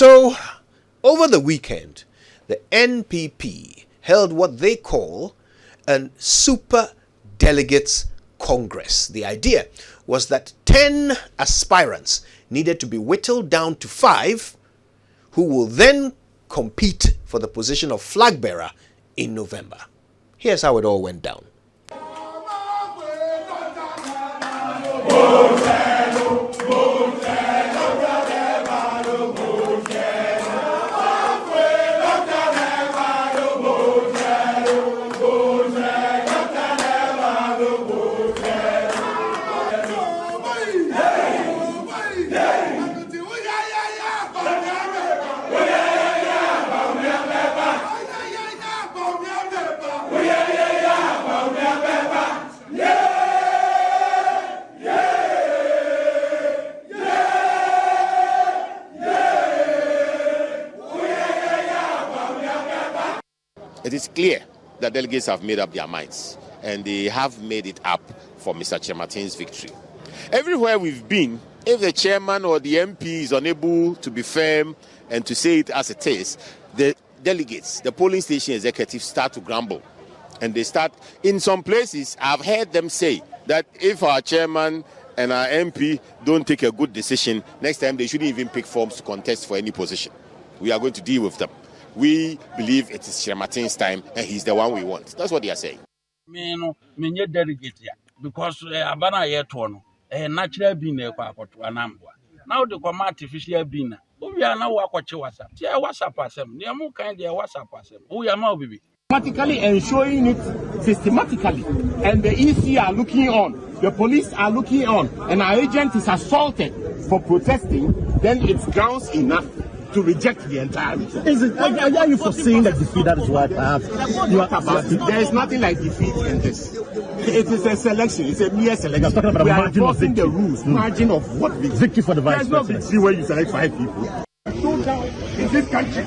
So, over the weekend, the NPP held what they call a Super Delegates Congress. The idea was that 10 aspirants needed to be whittled down to 5 who will then compete for the position of flag bearer in November. Here's how it all went down. It is clear that delegates have made up their minds, and they have made it up for Mr. Kyeremanteng's victory. Everywhere we've been, if the chairman or the MP is unable to be firm and to say it as it is, the delegates, the polling station executives start to grumble. And they start, in some places, I've heard them say that if our chairman and our MP don't take a good decision, next time they shouldn't even pick forms to contest for any position. We are going to deal with them. We believe it is Kyeremanteng's time and he's the one we want. That's what they are saying. Me delegate because abana yet one natural being anambwa. Now the come artificial being. We are now watch WhatsApp. Yeah, WhatsApp asem. They are more kind of WhatsApp asem. We are now baby. Systematically ensuring it systematically, and the EC are looking on, the police are looking on, and our agent is assaulted for protesting, then it's grounds enough to reject the entire reason. Are you foreseeing the defeat? That is why perhaps you are about. There is nothing like defeat in this. It is a selection. It's a mere selection. Talking about we are margin enforcing of the rules. Margin of what? Victory for the vice president. There's no victory where you select 5 people. Showdown in this country.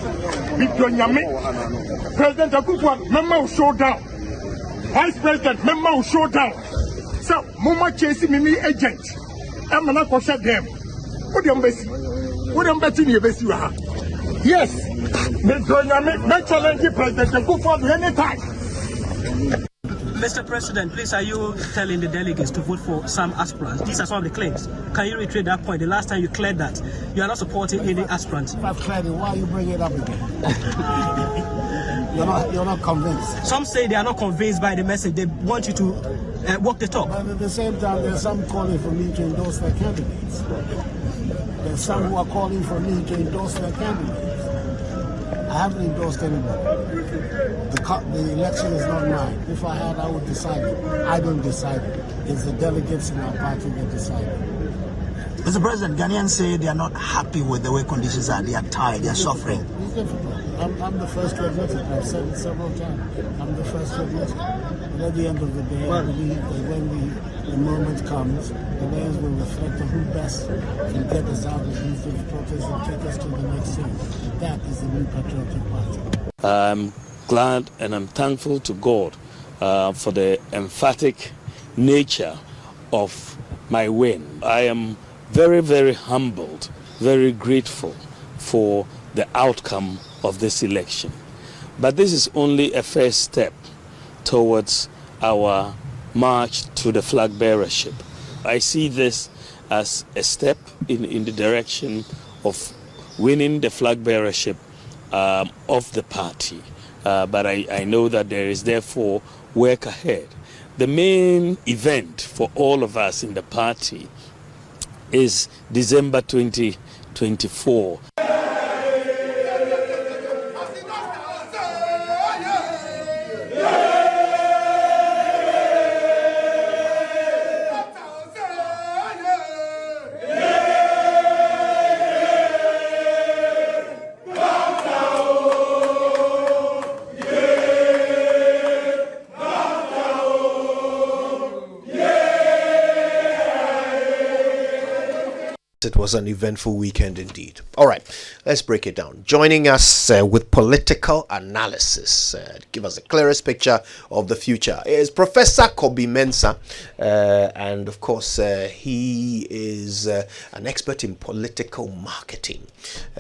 President Akufo, member will show down. Vice President, member will show down. So, Mama chasing me agent. I'm not going to shut them. What do you embassy? What embassy you embassy? Yes. Me challenge President Akufo anytime. Mr. President, please, are you telling the delegates to vote for some aspirants? These are some of the claims. Can you reiterate that point? The last time you cleared that, you are not supporting any aspirants. I've cleared it. Why are you bringing it up again? You're not convinced. Some say they are not convinced by the message. They want you to walk the talk. But at the same time, there's some calling for me to endorse their candidates. There's some who are calling for me to endorse their candidates. I haven't endorsed anybody. The election is not mine. If I had, I would decide it. I don't decide it. It's the delegates in our party that decide it. Mr. President, Ghanaians say they are not happy with the way conditions are. They are tired. They are suffering. It's difficult. I'm the first to admit it. I've said it several times. I'm the first to admit it. But at the end of the day, I believe that when the moment comes, the Ghanaians will reflect on who best can get us out of these difficulties and take us to the next stage. That is the New Patriotic Party. I'm glad and I'm thankful to God for the emphatic nature of my win. I am very, very humbled, very grateful for the outcome of this election. But this is only a first step towards our march to the flag bearership. I see this as a step in the direction of winning the flag bearership of the party. But I know that there is therefore work ahead. The main event for all of us in the party is December 2024. It was an eventful weekend indeed. All right, let's break it down. Joining us with political analysis, give us the clearest picture of the future, is Professor Kobby Mensah. And of course, he is an expert in political marketing.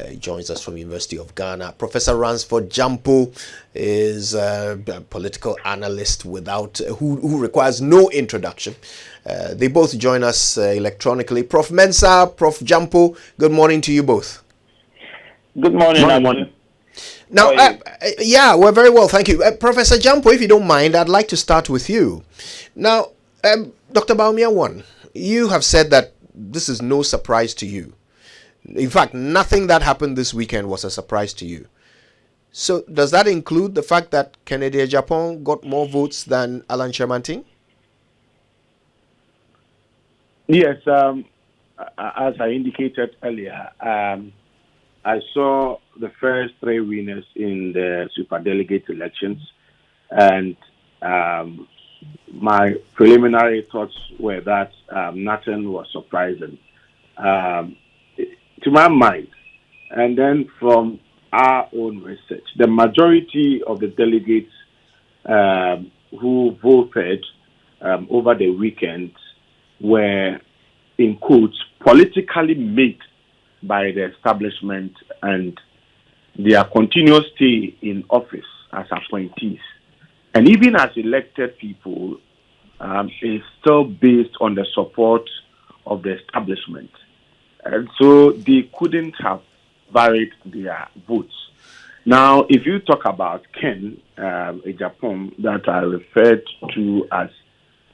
He joins us from University of Ghana. Professor Ransford Gyampo is a political analyst who requires no introduction. They both join us electronically. Prof Mensah, Prof Gyampo, good morning to you both. Good morning, Amon. Now, yeah, we're very well, thank you. Professor Gyampo, if you don't mind, I'd like to start with you. Now, Dr. Bawumia, you have said that this is no surprise to you. In fact, nothing that happened this weekend was a surprise to you. So, does that include the fact that Kennedy Agyapong got more votes than Alan Kyeremanteng? Yes, as I indicated earlier, I saw the first three winners in the super delegate elections, and my preliminary thoughts were that nothing was surprising to my mind. And then from our own research, the majority of the delegates who voted over the weekend were, in quotes, politically made by the establishment and their continuous stay in office as appointees. And even as elected people, is still based on the support of the establishment. And so they couldn't have varied their votes. Now, if you talk about Ken Agyapong, that I referred to as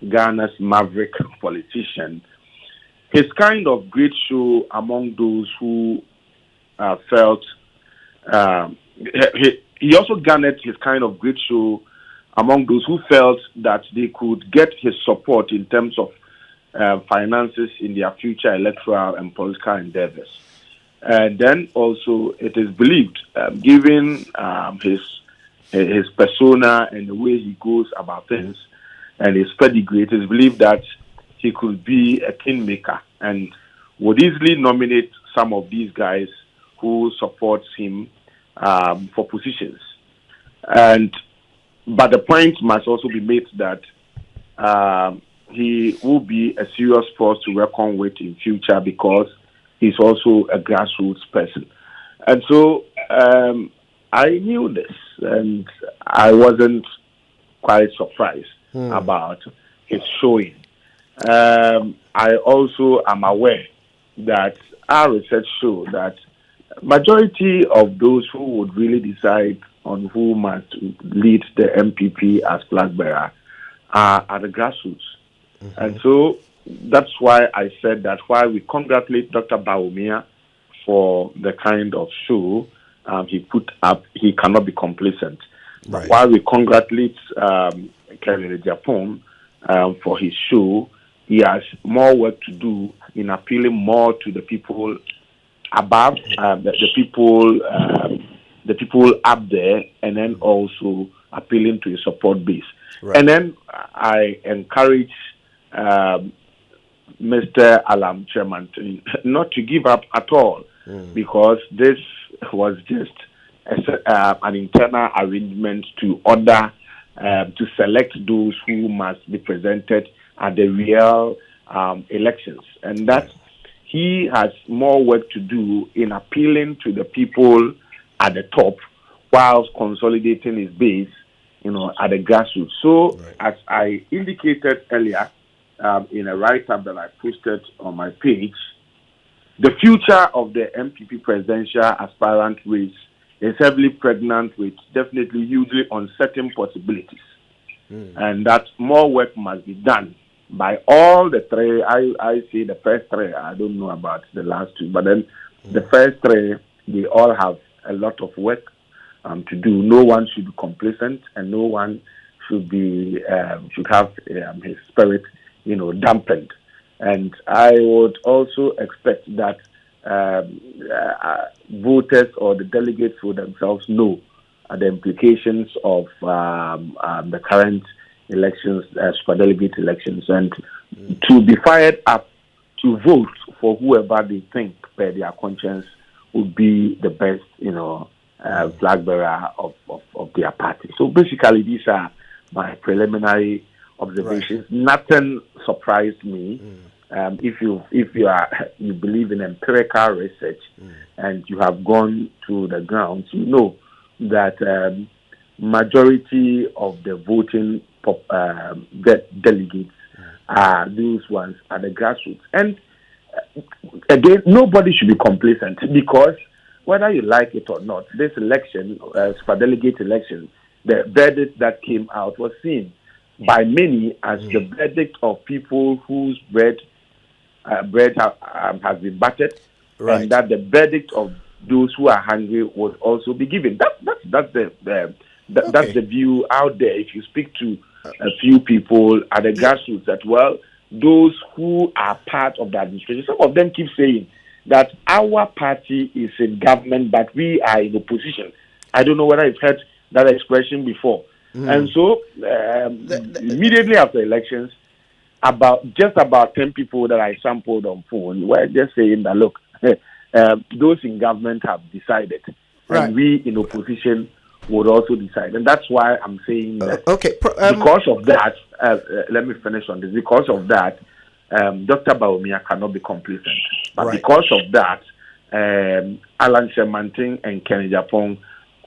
Ghana's maverick politician, his kind of great show among those who felt he also garnered his kind of great show among those who felt that they could get his support in terms of finances in their future electoral and political endeavors. And then also it is believed, given his persona and the way he goes about things, and his pedigree, it is believed that he could be a kingmaker and would easily nominate some of these guys who supports him for positions. But the point must also be made that he will be a serious force to reckon with in future because he's also a grassroots person. And so I knew this, and I wasn't quite surprised about his showing. I also am aware that our research show that majority of those who would really decide on who must lead the MPP as flag bearer are the grassroots. And so that's why I said that while we congratulate Dr. Bawumia for the kind of show he put up, he cannot be complacent. Right. While we congratulate Kennedy Agyapong for his show, he has more work to do in appealing more to the people above, the people up there, and then also appealing to his support base. Right. And then I encourage Mr. Alan Kyeremanteng not to give up at all, because this was just an internal arrangement to order to select those who must be presented at the real elections, and that he has more work to do in appealing to the people at the top whilst consolidating his base, at the grassroots. So, as I indicated earlier in a write-up that I posted on my page, the future of the MPP presidential aspirant race is heavily pregnant with definitely hugely uncertain possibilities. And that more work must be done by all the three. I say the first three, I don't know about the last two, but then the first three, they all have a lot of work to do. No one should be complacent, and no one should be should have his spirit, dampened. And I would also expect that voters or the delegates for themselves know the implications of the current elections, super delegate elections, and to be fired up to vote for whoever they think by their conscience would be the best, flag bearer of their party. So basically, these are my preliminary observations. Right. Nothing surprised me. If you believe in empirical research and you have gone to the grounds, you know that majority of the voting delegates are those ones at the grassroots. And again, nobody should be complacent, because whether you like it or not, this election, super delegate election, the verdict that came out was seen by many as the verdict of people whose bread has been battered, right, and that the verdict of those who are hungry would also be given. That's the view out there. If you speak to a few people at the grassroots, that those who are part of the administration, some of them keep saying that our party is in government, but we are in opposition. I don't know whether you've heard that expression before. And so immediately after elections, about 10 people that I sampled on phone were just saying that, look, those in government have decided, and we in opposition would also decide. And that's why I'm saying that because of that, let me finish on this. Because of that, Dr. Bawumia cannot be complacent. But because of that, Alan Kyeremanteng and Gyampo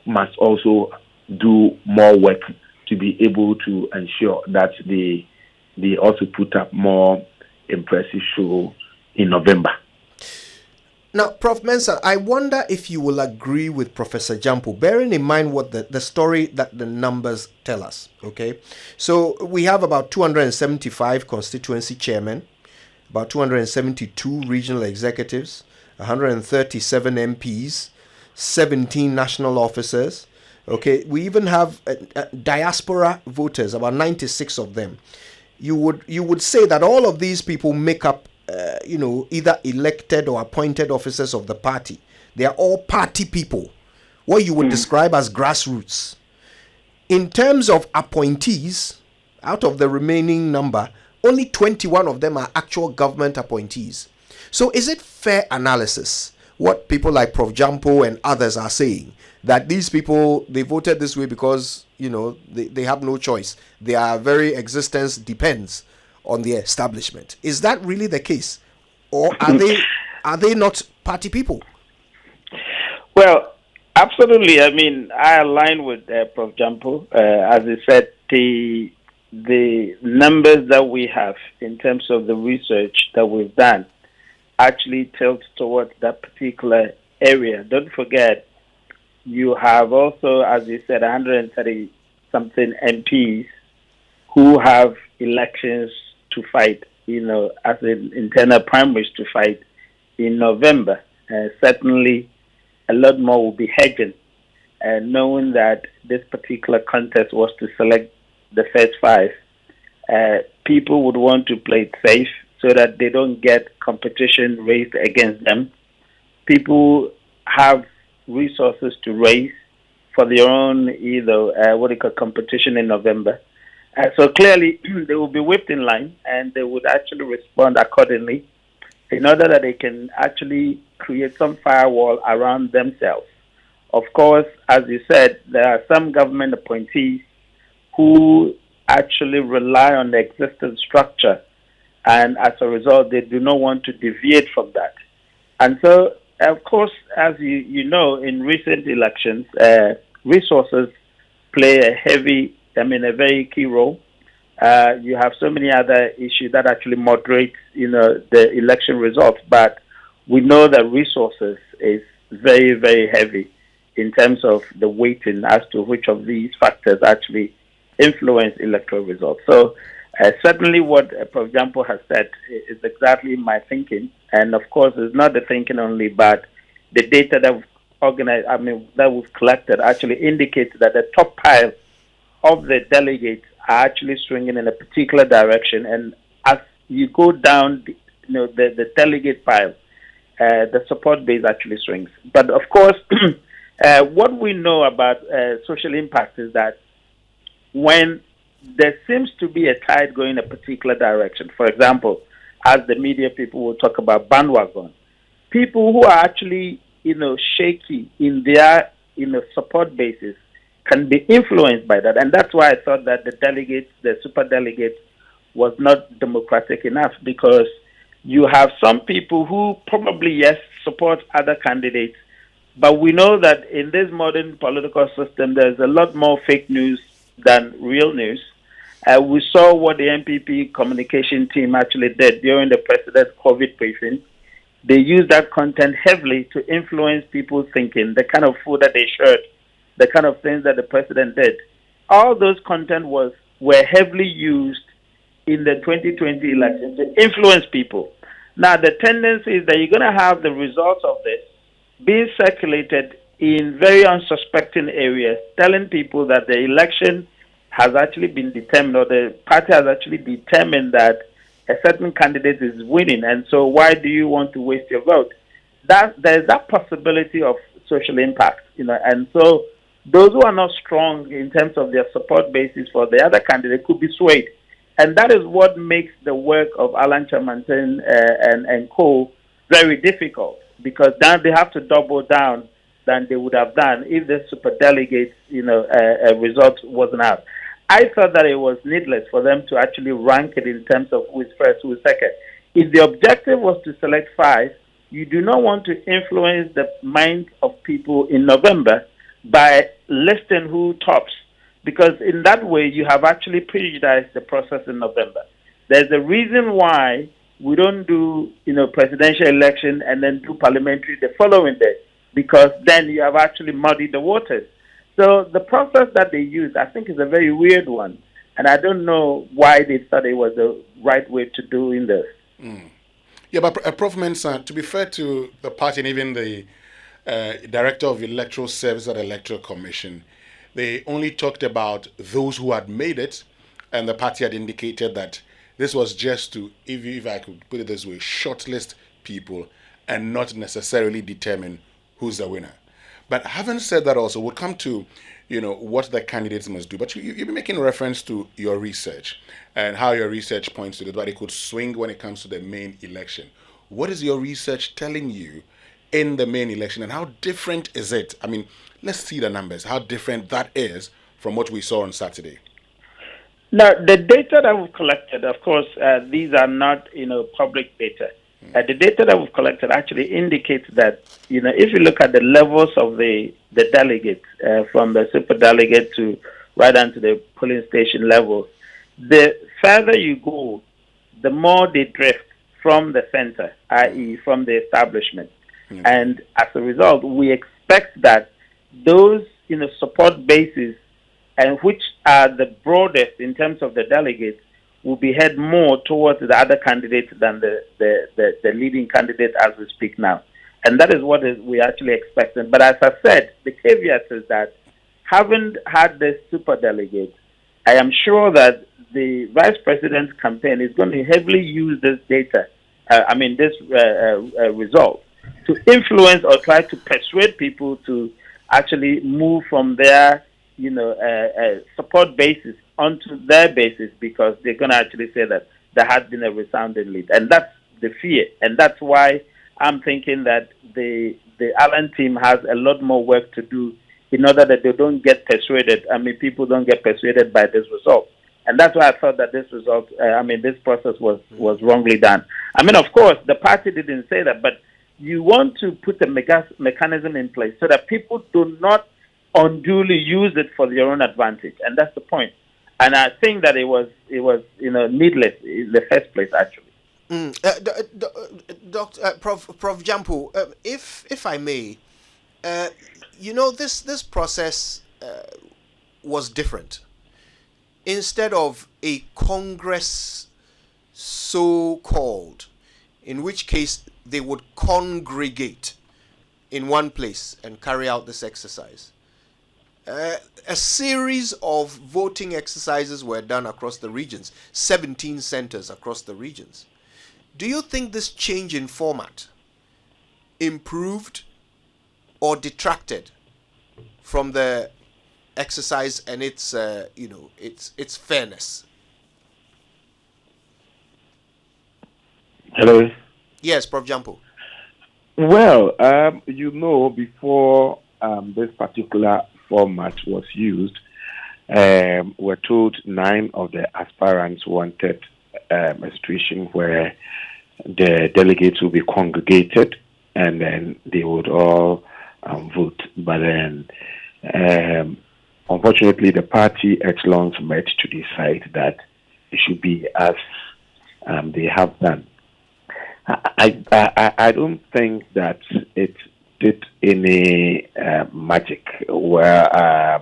must also do more work to be able to ensure that they also put up more impressive show in November. Now, Prof. Mensah, I wonder if you will agree with Professor Gyampo, bearing in mind what the story that the numbers tell us, okay? So we have about 275 constituency chairmen, about 272 regional executives, 137 MPs, 17 national officers, okay? We even have diaspora voters, about 96 of them. You would say that all of these people make up either elected or appointed officers of the party. They are all party people, what you would describe as grassroots. In terms of appointees, out of the remaining number, only 21 of them are actual government appointees. So is it fair analysis, what people like Prof. Gyampo and others are saying, that these people, they voted this way because, they have no choice. Their very existence depends on the establishment? Is that really the case, or are they not party people? Well, absolutely. I mean, I align with Prof. Gyampo. As I said, the numbers that we have in terms of the research that we've done actually tilts towards that particular area. Don't forget, you have also, as you said, 130-something MPs who have elections to fight, as in internal primaries to fight in November. Certainly, a lot more will be hedging, knowing that this particular contest was to select the first 5. People would want to play it safe so that they don't get competition raised against them. People have resources to raise for their own competition in November. So clearly, they will be whipped in line, and they would actually respond accordingly in order that they can actually create some firewall around themselves. Of course, as you said, there are some government appointees who actually rely on the existing structure, and as a result, they do not want to deviate from that. And so, of course, as you know, in recent elections, resources play a very key role. You have so many other issues that actually moderate, the election results. But we know that resources is very, very heavy in terms of the weighting as to which of these factors actually influence electoral results. So certainly what Prof. Gyampo has said is exactly my thinking. And of course, it's not the thinking only, but the data that we've collected actually indicates that the top pile of the delegates are actually swinging in a particular direction, and as you go down, the delegate pile, the support base actually swings. But of course, what we know about social impact is that when there seems to be a tide going a particular direction, for example, as the media people will talk about, bandwagon. People who are actually, shaky in their, support basis can be influenced by that. And that's why I thought that the delegates, the super delegates, was not democratic enough, because you have some people who probably, yes, support other candidates, but we know that in this modern political system, there's a lot more fake news than real news. We saw what the MPP communication team actually did during the president's COVID briefing. They used that content heavily to influence people's thinking, the kind of food that they shared, the kind of things that the president did. All those content were heavily used in the 2020 election to influence people. Now, the tendency is that you're going to have the results of this being circulated in very unsuspecting areas, telling people that the election has actually been determined, or the party has actually determined that a certain candidate is winning, and so why do you want to waste your vote? There's that possibility of social impact, and so those who are not strong in terms of their support basis for the other candidate could be swayed. And that is what makes the work of Alan Kyeremanteng and co very difficult, because now they have to double down than they would have done if the super delegates, result wasn't out. I thought that it was needless for them to actually rank it in terms of who is first, who is second. If the objective was to select 5, you do not want to influence the minds of people in November by listing who tops, because in that way you have actually prejudiced the process in November. There's a reason why we don't do, presidential election and then do parliamentary the following day, because then you have actually muddied the waters. So the process that they use, I think, is a very weird one, and I don't know why they thought it was the right way to doing this. Yeah, but Prof. Mensah, to be fair to the party and even the Director of Electoral Service at the Electoral Commission, they only talked about those who had made it, and the party had indicated that this was just to, if I could put it this way, shortlist people and not necessarily determine who's the winner. But having said that, also, we'll come to, what the candidates must do. But you've been making reference to your research and how your research points to that it could swing when it comes to the main election. What is your research telling you in the main election, and how different is it? I mean, let's see the numbers, how different that is from what we saw on Saturday. Now, the data that we've collected, of course, these are not, public data. The data that we've collected actually indicates that, if you look at the levels of the delegates, from the super delegate to right down to the polling station level, the further you go, the more they drift from the center, i.e. from the establishment. Mm-hmm. And as a result, we expect that those, support bases, and which are the broadest in terms of the delegates, will be head more towards the other candidates than the leading candidate as we speak now. And that is what we actually expecting. But as I said, the caveat is that having had this super delegate, I am sure that the vice president's campaign is going to heavily use this data, this result, to influence or try to persuade people to actually move from their support basis onto their basis, because they're going to actually say that there has been a resounding lead. And that's the fear. And that's why I'm thinking that the Allen team has a lot more work to do in order that they don't get persuaded. People don't get persuaded by this result. And that's why I thought that this result, this process was wrongly done. Of course, the party didn't say that, but you want to put a mechanism in place so that people do not unduly use it for their own advantage. And that's the point. And I think that it was needless in the first place, actually. Prof. Gyampo, if I may, this process was different. Instead of a Congress so-called, in which case they would congregate in one place and carry out this exercise, a series of voting exercises were done across the regions, 17 centers across the regions. Do you think this change in format improved or detracted from the exercise and its fairness? Hello. Yes, Prof. Gyampo. Well, before this particular format was used, we're told 9 of the aspirants wanted a situation where the delegates will be congregated and then they would all vote. But then, unfortunately, the party echelons met to decide that it should be as they have done. I don't think that it did any magic. Where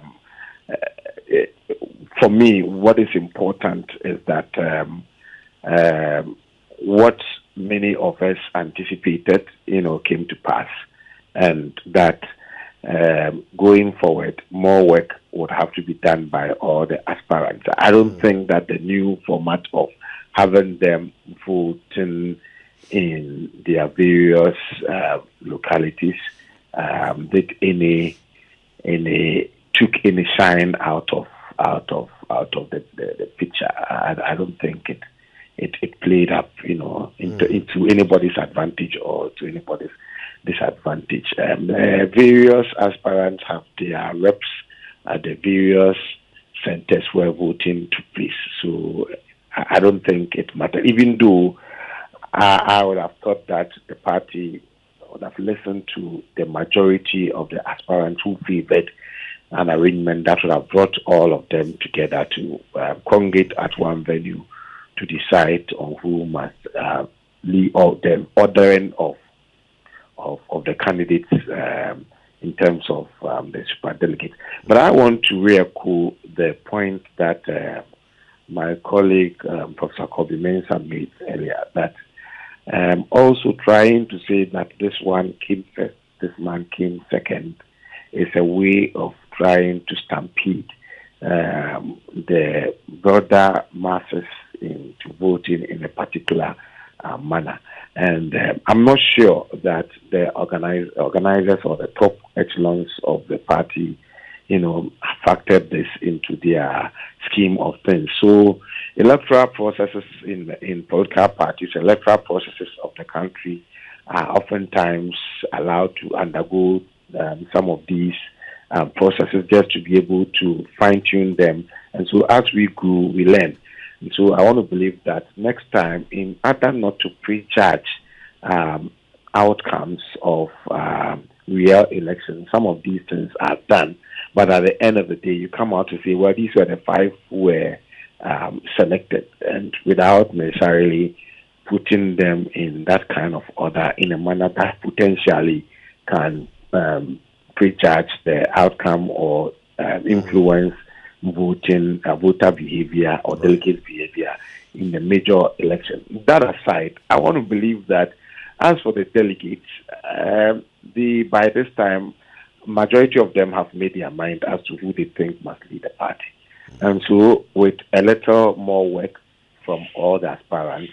for me, what is important is that what many of us anticipated, came to pass, and that going forward, more work would have to be done by all the aspirants. I don't think that the new format of having them voting in their various localities took any shine out of the picture. I don't think it played up, into anybody's advantage or to anybody's disadvantage. Various aspirants have their reps at the various centers where voting took place. So I don't think it mattered, even though I would have thought that the party would have listened to the majority of the aspirants who favored an arrangement that would have brought all of them together to congregate at one venue to decide on who must lead all the ordering of the candidates in terms of the super delegates. But I want to re-echo the point that my colleague Professor Kobby Mensah made earlier, that also trying to say that this one came first, this man came second, is a way of trying to stampede the broader masses into voting in a particular manner. And I'm not sure that the organizers or the top echelons of the party, factored this into their scheme of things. So electoral processes in political parties, electoral processes of the country are oftentimes allowed to undergo some of these processes just to be able to fine-tune them. And so as we grow, we learn. And so I want to believe that next time, in order not to prejudge outcomes of real elections, some of these things are done. But at the end of the day, you come out to say, well, these were the 5 who were selected, and without necessarily putting them in that kind of order in a manner that potentially can prejudge the outcome or influence voter behavior or delegate behavior in the major election. That aside, I want to believe that as for the delegates, by this time, majority of them have made their mind as to who they think must lead the party. And so with a little more work from all the aspirants,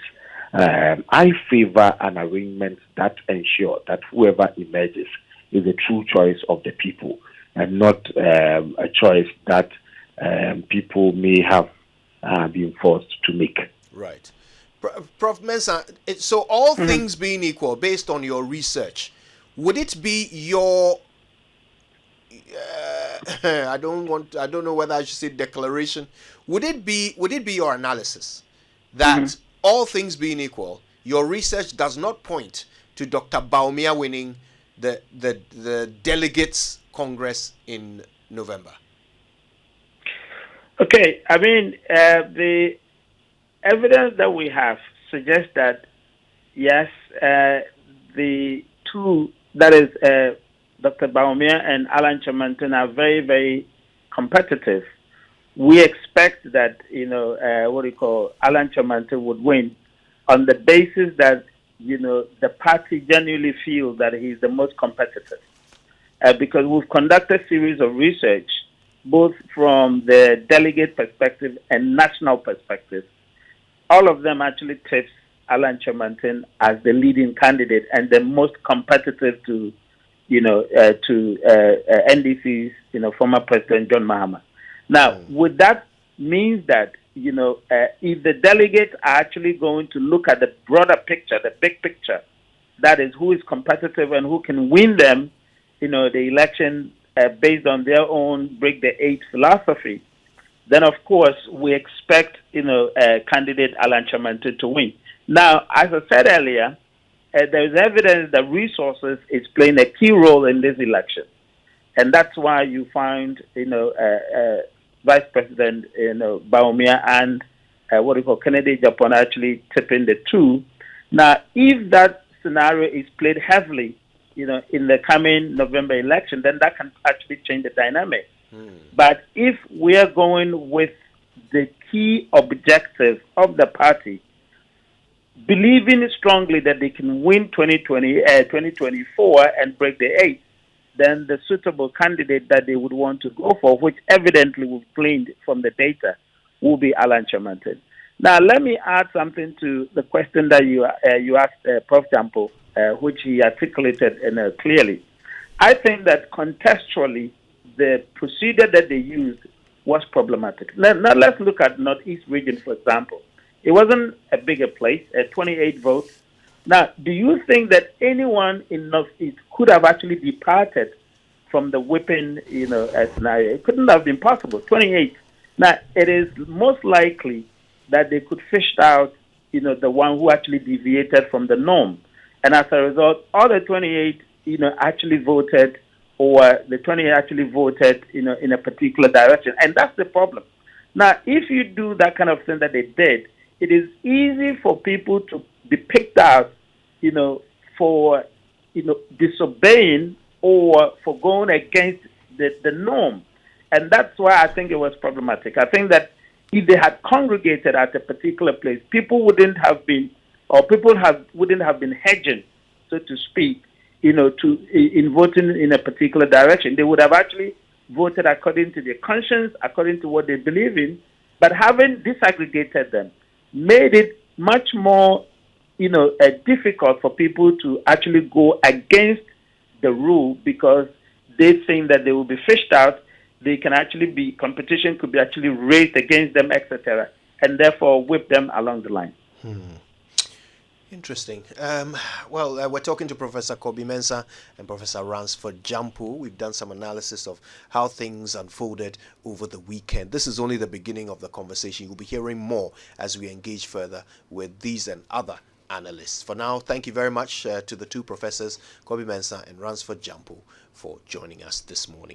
I favor an arrangement that ensures that whoever emerges is a true choice of the people and not a choice that people may have been forced to make. Right. Prof. Mensah, so all things being equal, based on your research, would it be your I don't know whether I should say declaration. Would it be your analysis that all things being equal, your research does not point to Dr. Bawumia winning the Delegates Congress in November? Okay, I mean, the evidence that we have suggests that, yes, the two, that is Dr. Bawumia and Alan Kyeremanteng, are very, very competitive. We expect that, Alan Kyeremanteng would win on the basis that, the party genuinely feels that he's the most competitive. Because we've conducted a series of research, both from the delegate perspective and national perspective. All of them actually tips Alan Kyeremanteng as the leading candidate and the most competitive to NDC's, former President John Mahama. Now, with that means that, if the delegates are actually going to look at the broader picture, the big picture, that is who is competitive and who can win them, the election based on their own break the eight philosophy, then of course we expect, candidate Alan Kyeremanteng to win. Now, as I said earlier, there is evidence that resources is playing a key role in this election. And that's why you find, Vice President, Bawumia and Kennedy Gyampo actually tipping the two. Now, if that scenario is played heavily, in the coming November election, then that can actually change the dynamic. But if we are going with the key objective of the party, believing strongly that they can win 2024 and break the eight, then the suitable candidate that they would want to go for, which evidently we've gleaned from the data, will be Alan Kyeremanteng. Now, let me add something to the question that you asked Prof. Gyampo, which he articulated clearly. I think that contextually, the procedure that they used was problematic. Now let's look at Northeast region, for example. It wasn't a bigger place, 28 votes. Now, do you think that anyone in Northeast could have actually departed from the whipping, scenario? It couldn't have been possible. 28. Now, it is most likely that they could fish out, the one who actually deviated from the norm. And as a result, all the 28, actually voted, or the 28 actually voted, in a particular direction. And that's the problem. Now, if you do that kind of thing that they did, it is easy for people to be picked out, for, disobeying or for going against the norm. And that's why I think it was problematic. I think that if they had congregated at a particular place, people wouldn't have been hedging, so to speak, in voting in a particular direction. They would have actually voted according to their conscience, according to what they believe in, but having disaggregated them made it much more, difficult for people to actually go against the rule, because they think that they will be fished out. They can actually competition could be actually raised against them, etc., and therefore whip them along the line. Interesting. We're talking to Professor Kobby Mensah and Professor Ransford Gyampo. We've done some analysis of how things unfolded over the weekend. This is only the beginning of the conversation. You'll be hearing more as we engage further with these and other analysts. For now, thank you very much to the two professors, Kobby Mensah and Ransford Gyampo, for joining us this morning.